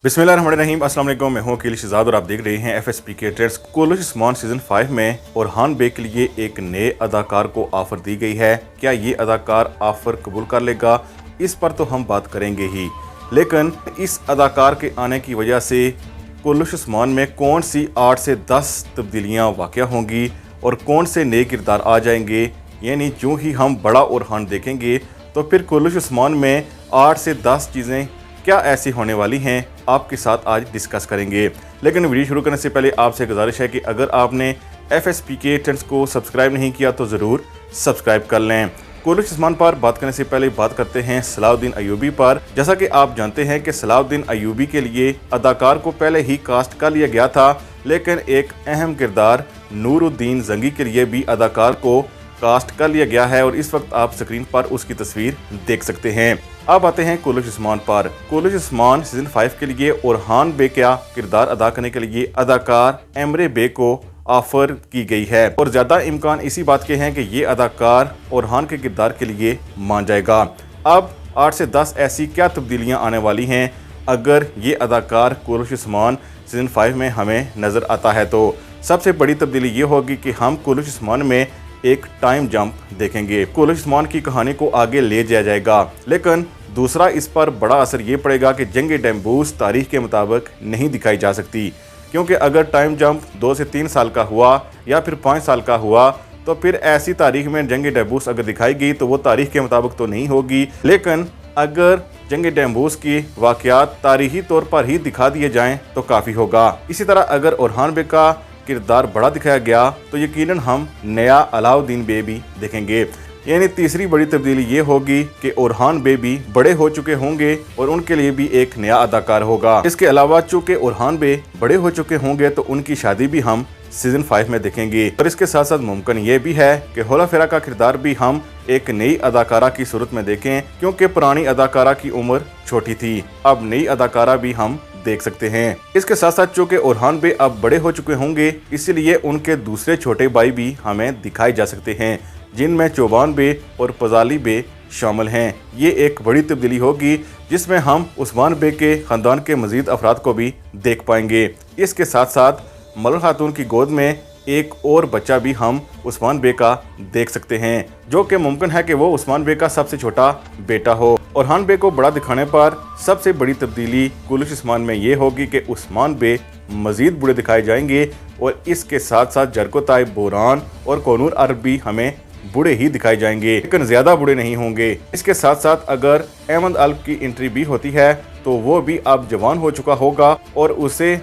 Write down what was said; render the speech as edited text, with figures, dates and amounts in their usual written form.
बिस्मिल्लाहिर्रहमानिर्रहीम। अस्सलाम वालेकुम। मैं हूं अकील शहजाद और आप देख रहे हैं एफएसपीके ट्रेड्स। कोल्लुश उस्मान सीजन 5 में ओरहान बेग के लिए एक नए अदाकार को ऑफर दी गई है। क्या ये अदाकार ऑफर कबूल कर लेगा, इस पर तो हम बात करेंगे ही, लेकिन इस अदाकार के आने की वजह से कोल्लुश उस्मान में कौन सी 8 से 10 तब्दीलियाँ वाक़या होंगी और कौन से नए किरदार आ जाएंगे। यानी जो ही हम बड़ा ओरहान देखेंगे तो फिर कोल्लुश उस्मान में 8 से 10 चीज़ें क्या ऐसी होने वाली हैं, आपके साथ आज डिस्कस करेंगे। लेकिन वीडियो शुरू करने से पहले आपसे गुजारिश है कि अगर आपने एफएसपीके ट्रेड्स को सब्सक्राइब नहीं किया तो ज़रूर सब्सक्राइब कर लें। कोल्लुश उस्मान पर बात करने से पहले बात करते हैं सलाहुद्दीन अय्यूबी पर। जैसा कि आप जानते हैं कि सलाहुद्दीन अय्यूबी के लिए अदाकार को पहले ही कास्ट कर लिया गया था, लेकिन एक अहम किरदार नूरुद्दीन जंगी के लिए भी अदाकार को कास्ट कर लिया गया है और इस वक्त आप स्क्रीन पर उसकी तस्वीर देख सकते हैं। अब आते हैं कोल्लुश उस्मान पर। कोल्लुश उस्मान सीजन 5 के लिए ओरहान बेग का किरदार अदा करने के लिए अदाकार एमरे बेग को ऑफर की गई है और ज़्यादा इम्कान इसी बात के हैं कि ये अदाकार ओरहान के किरदार के लिए मान जाएगा। अब 8 से 10 ऐसी क्या तब्दीलियां आने वाली हैं अगर ये अदाकार कोल्लुश उस्मान सीजन 5 में हमें नज़र आता है। तो सबसे बड़ी तब्दीली ये होगी कि हम कोल्लुश उस्मान में एक टाइम जंप देखेंगे। कोल्लुश उस्मान की कहानी को आगे ले जाया जाएगा, लेकिन दूसरा इस पर बड़ा असर ये पड़ेगा कि जंग डैम्बूस तारीख के मुताबिक नहीं दिखाई जा सकती, क्योंकि अगर टाइम जंप 2 से 3 साल का हुआ या फिर 5 साल का हुआ तो फिर ऐसी तारीख में जंग डैम्बूस अगर दिखाई गई तो वो तारीख के मुताबिक तो नहीं होगी। लेकिन अगर जंग डैम्बूस की वाक़यात तारीखी तौर पर ही दिखा दिए जाएँ तो काफ़ी होगा। इसी तरह अगर ओरहान बेग का किरदार बड़ा दिखाया गया तो यकीनन हम नया अलाउद्दीन बेग भी देखेंगे। यानी तीसरी बड़ी तब्दीली ये होगी कि ओरहान बेग भी बड़े हो चुके होंगे और उनके लिए भी एक नया अदाकार होगा। इसके अलावा चूँकि ओरहान बेग बड़े हो चुके होंगे तो उनकी शादी भी हम सीजन 5 में देखेंगे और इसके साथ साथ मुमकिन ये भी है कि होला फेरा का किरदार भी हम एक नई अदाकारा की सूरत में देखें, क्योंकि पुरानी अदाकारा की उम्र छोटी थी, अब नई अदाकारा भी हम देख सकते हैं। इसके साथ साथ चूँकि ओरहान बेग अब बड़े हो चुके होंगे, इसलिए उनके दूसरे छोटे भाई भी हमें दिखाए जा सकते हैं, जिनमें चौबान बेग और फजाली बेग शामिल हैं। ये एक बड़ी तब्दीली होगी जिसमें हम उस्मान बेग के ख़ानदान के मज़ीद अफराद को भी देख पाएंगे। इसके साथ साथ मलक खातून की गोद में एक और बच्चा भी हम उस्मान बेग का देख सकते हैं, जो कि मुमकिन है कि वो उस्मान बेग का सबसे छोटा बेटा हो। ओरहान बेग को बड़ा दिखाने पर सबसे बड़ी तब्दीली कोल्लुश उस्मान में ये होगी कि उस्मान बेग मज़ीद बूढ़े दिखाए जाएंगे और इसके साथ साथ जरको ताइब बोरान और कोनूर अरब भी हमें बूढ़े ही दिखाए जाएंगे, लेकिन ज़्यादा बूढ़े नहीं होंगे। इसके साथ साथ अगर अहमद अल्ब की एंट्री भी होती है तो वो भी अब जवान हो चुका होगा और उसे